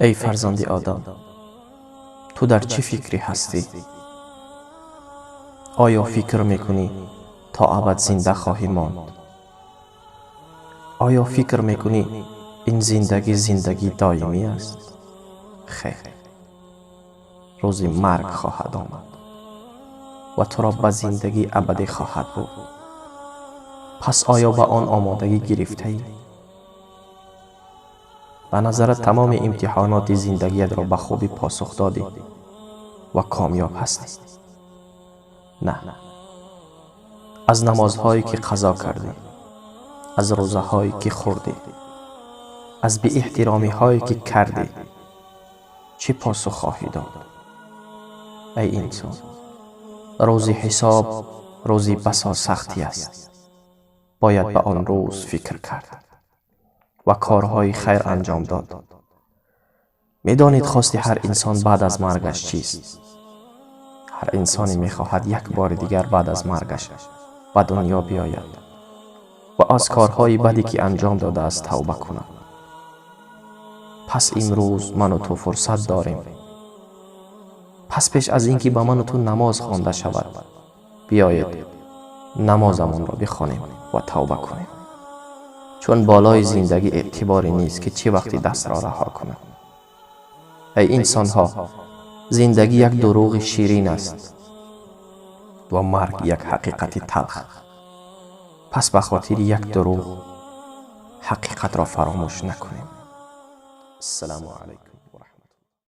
ای فرزند آدم، تو در چه فکری هستی؟ آیا فکر میکنی تا ابد زنده خواهی ماند؟ آیا فکر میکنی این زندگی دائمی است؟ خیر، روزی مرگ خواهد آمد و تو را به زندگی ابدی خواهد بود. پس آیا به آن آمادگی گرفته ای؟ به نظرت تمام امتحانات زندگیت را به خوبی پاسخ دادی و کامیاب هستی؟ نه. از نمازهایی که قضا کردی، از روزه هایی که خوردی، از بی احترامی هایی که کردی، چه پاسخ خواهی داد؟ ای انسان، روزی حساب روزی بسا سختی است. باید به آن روز فکر کرد و کارهای خیر انجام داد. میدانید خواست هر انسان بعد از مرگش چیست؟ هر انسانی میخواهد یک بار دیگر بعد از مرگش به دنیا بیاید و از کارهای بدی که انجام داده است توبه کند. پس امروز من و تو فرصت داریم. پس پیش از اینکه به من و تو نماز خوانده شود، بیایید نمازمان را بخوانیم و توبه کنیم. چون بالای زندگی اعتباری نیست که چه وقتی دست را رها کنیم. ای انسان ها، زندگی یک دروغ شیرین است و مرگ یک حقیقت تلخ. پس به خاطر یک دروغ حقیقت را فراموش نکنیم. السلام علیکم.